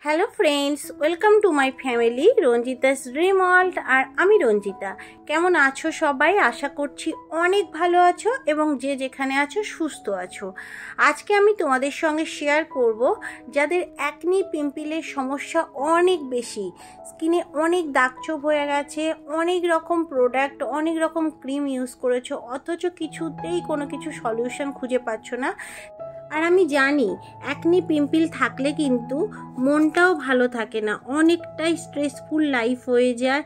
Hello friends, welcome to my family Ranjita's dream world. আর আমি রঞ্জিতা। কেমন আছো সবাই? আশা করছি অনেক ভালো আছো এবং যে যেখানে আছো সুস্থ আছো। আজকে আমি তোমাদের সঙ্গে শেয়ার করব যাদের অ্যাকনি পিম্পলের সমস্যা অনেক বেশি, স্কিনে অনেক দাগছোপ হয়ে গেছে, অনেক রকম প্রোডাক্ট, অনেক রকম ক্রিম ইউজ করেছো, অথচ কিছুতেই কোনো কিছু সলিউশন খুঁজে পাচ্ছ না। আর আমি জানি অ্যাকনি পিম্পল থাকলে কিন্তু মনটাও ভালো থাকে না, অনেকটাই স্ট্রেসফুল লাইফ হয়ে যায়।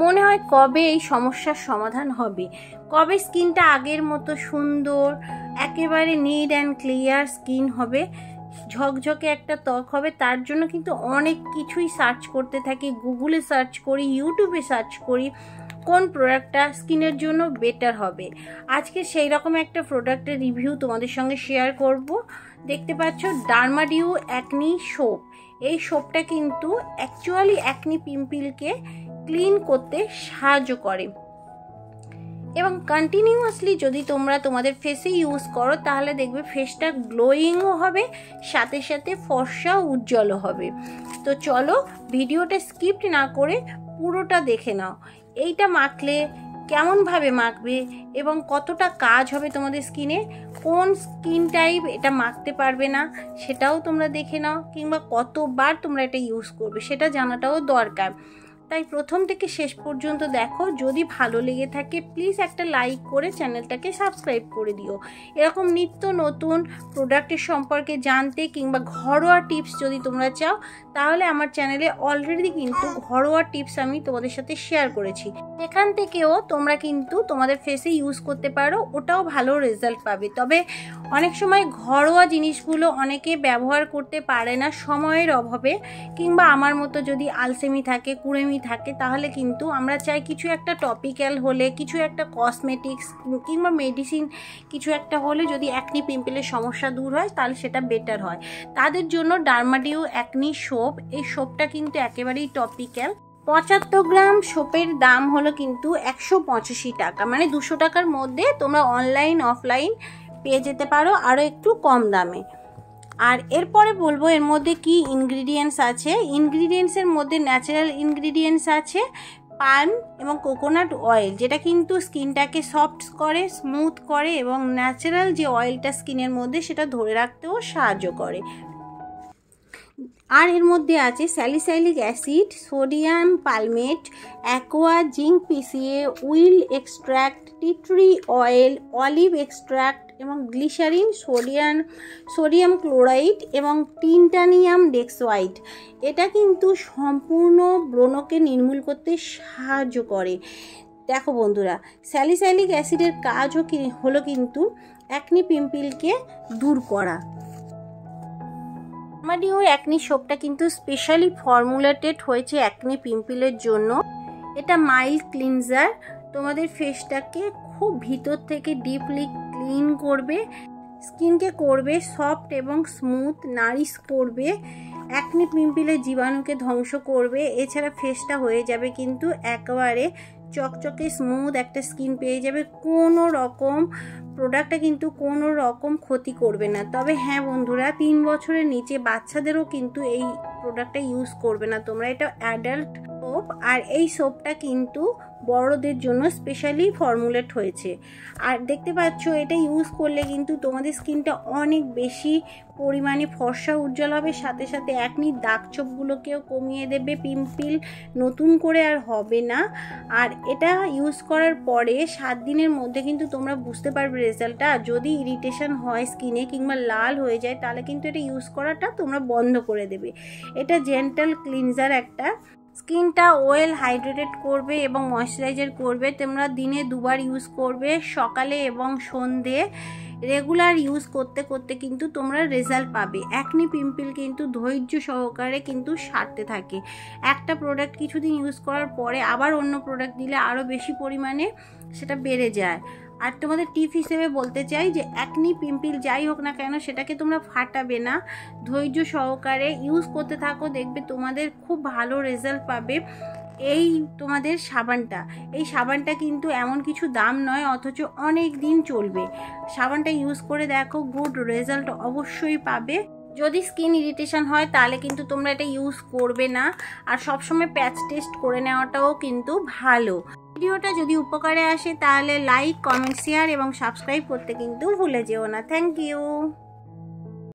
মনে হয় কবে এই সমস্যার সমাধান হবে, কবে স্কিনটা আগের মতো সুন্দর, একেবারে নিট অ্যান্ড ক্লিয়ার স্কিন হবে, ঝকঝকে একটা ত্বক হবে। তার জন্য কিন্তু অনেক কিছুই সার্চ করতে থাকি, গুগলে সার্চ করি, ইউটিউবে সার্চ করি কোন প্রোডাক্টটা স্কিনের জন্য বেটার হবে। আজকে সেই রকম একটা প্রোডাক্টের রিভিউ তোমাদের সঙ্গে শেয়ার করব। দেখতে পাচ্ছ ডার্মাডিউ অ্যাকনি সোপ। এই সোপটা কিন্তু অ্যাকচুয়ালি অ্যাকনি পিম্পলকে ক্লিন করতে সাহায্য করে এবং কন্টিনিউয়াসলি যদি তোমরা তোমাদের ফেসে ইউজ করো তাহলে দেখবে ফেসটা গ্লোয়িংও হবে, সাথে সাথে ফর্সা উজ্জ্বলও হবে। তো চলো ভিডিওটা স্কিপ না করে পুরোটা দেখে নাও। এইটা মাখলে কেমনভাবে মাখবে এবং কতটা কাজ হবে তোমাদের স্কিনে, কোন স্কিন টাইপ এটা মাখতে পারবে না সেটাও তোমরা দেখে নাও, কিংবা কতবার তোমরা এটা ইউজ করবে সেটা জানাটাও দরকার। তাই প্রথম থেকে শেষ পর্যন্ত দেখো। যদি ভালো লেগে থাকে প্লিজ একটা লাইক করে চ্যানেলটাকে সাবস্ক্রাইব করে দিও। এরকম নিত্য নতুন প্রোডাক্টের সম্পর্কে জানতে কিংবা ঘরোয়া টিপস যদি তোমরা চাও তাহলে আমার চ্যানেলে অলরেডি কিন্তু ঘরোয়া টিপস আমি তোমাদের সাথে শেয়ার করেছি, এখান থেকেও তোমরা কিন্তু তোমাদের ফেসে ইউজ করতে পারো, ওটাও ভালো রেজাল্ট পাবে। তবে অনেক সময় ঘরোয়া জিনিসগুলো অনেকে ব্যবহার করতে পারে না সময়ের অভাবে, কিংবা আমার মতো যদি আলসেমি থাকে, কুড়েমি থাকে, তাহলে কিন্তু আমরা চাই কিছু একটা টপিক্যাল হলে, কিছু একটা কসমেটিক্স কিংবা মেডিসিন কিছু একটা হলে যদি অ্যাকনি পিম্পলের সমস্যা দূর হয় তাহলে সেটা বেটার হয়। তাদের জন্য ডার্মাডিউ অ্যাকনি সোপ, এই সোপটা কিন্তু একেবারেই টপিক্যাল। 75 গ্রাম সোপের দাম হলো কিন্তু 185 টাকা, মানে 200 টাকার মধ্যে তোমরা অনলাইন অফলাইন পেয়ে যেতে পারো আরও একটু কম দামে। আর এরপরে বলবো এর মধ্যে কি ইনগ্রিডিয়েন্টস আছে। ইনগ্রিডিয়েন্টসের মধ্যে ন্যাচারাল ইনগ্রিডিয়েন্টস আছে পাম এবং কোকোনাট অয়েল, যেটা কিন্তু স্কিনটাকে সফট করে, স্মুথ করে এবং ন্যাচারাল যে অয়েলটা স্কিনের মধ্যে সেটা ধরে রাখতেও সাহায্য করে। আর এর মধ্যে আছে salicylic acid, sodium palmate, aqua, zinc PCA, willow extract, tea tree oil, olive extract এবং গ্লিসারিন, সোডিয়াম ক্লোরাইড এবং টিনটানিয়াম ডেক্সোয়াইড। এটা কিন্তু সম্পূর্ণ ব্রণকে নির্মূল করতে সাহায্য করে। দেখো বন্ধুরা, স্যালিসাইলিক অ্যাসিডের কাজ হলো কিন্তু অ্যাকনি পিম্পলকে দূর করা। ডার্মাডিউ অ্যাকনি সোপটা কিন্তু স্পেশালি ফর্মুলেটেড হয়েছে অ্যাকনি পিম্পলের জন্য। এটা মাইল্ড ক্লিনজার, তোমাদের ফেসটাকে খুব ভিতর থেকে ডিপলি ক্লিন করবে, স্কিনকে করবে সফট এবং স্মুথ, নারিশ করবে, অ্যাকনি পিম্পলের জীবাণুকে ধ্বংস করবে। এছাড়া ফেসটা হয়ে যাবে কিন্তু একেবারে চকচকে স্মুথ একটা স্কিন পেয়ে যাবে। কোনো রকম প্রোডাক্টটা কিন্তু কোনো রকম ক্ষতি করবে না। তবে হ্যাঁ বন্ধুরা, 3 বছরের নিচে বাচ্চাদেরও কিন্তু এই প্রোডাক্টটা ইউজ করবে না তোমরা, এটা অ্যাডাল্ট সোপ। আর এই সোপটা কিন্তু বড়দের জন্য স্পেশালি ফর্মুলেট হয়েছে। আর দেখতে পাচ্ছ এটা ইউজ করলে কিন্তু তোমাদের স্কিনটা অনেক বেশি পরিমাণে ফর্সা উজ্জ্বল হবে, সাথে সাথে অ্যাকনির দাগছোপগুলোকেও কমিয়ে দেবে, পিম্পল নতুন করে আর হবে না। আর এটা ইউজ করার পরে 7 দিনের মধ্যে কিন্তু তোমরা বুঝতে পারবে রেজাল্টটা। যদি ইরিটেশন হয় স্কিনে কিংবা লাল হয়ে যায় তাহলে কিন্তু এটা ইউজ করাটা তোমরা বন্ধ করে দেবে। এটা জেন্টাল ক্লিনজার একটা, স্কিনটা ওয়েল হাইড্রেটেড করবে এবং ময়শ্চারাইজার করবে। তোমরা দিনে 2 বার ইউজ করবে, সকালে এবং সন্ধে। রেগুলার ইউজ করতে করতে কিন্তু তোমরা রেজাল্ট পাবে। অ্যাকনি পিম্পল কিন্তু ধৈর্য সহকারে কিন্তু সারতে থাকে। একটা প্রোডাক্ট কিছুদিন ইউজ করার পরে আবার অন্য প্রোডাক্ট দিলে আরও বেশি পরিমাণে সেটা বেড়ে যায়। আর তোমাদের টিপ হিসেবে বলতে চাই যে অ্যাকনি পিম্পল যাই হোক না কেন সেটাকে তোমরা ফাটাবে না, ধৈর্য সহকারে ইউজ করতে থাকো, দেখবে তোমাদের খুব ভালো রেজাল্ট পাবে। এই তোমাদের সাবানটা, এই সাবানটা কিন্তু এমন কিছু দাম নয়, অথচ অনেক দিন চলবে। সাবানটা ইউজ করে দেখো, গুড রেজাল্ট অবশ্যই পাবে। যদি স্কিন ইরিটেশন হয় তাহলে কিন্তু তোমরা এটা ইউজ করবে না। আর সবসময় প্যাচ টেস্ট করে নেওয়াটাও কিন্তু ভালো। ভিডিওটা যদি উপকারে আসে তাহলে লাইক, কমেন্ট, শেয়ার এবং সাবস্ক্রাইব করতে কিন্তু ভুলে যেও না। Thank you.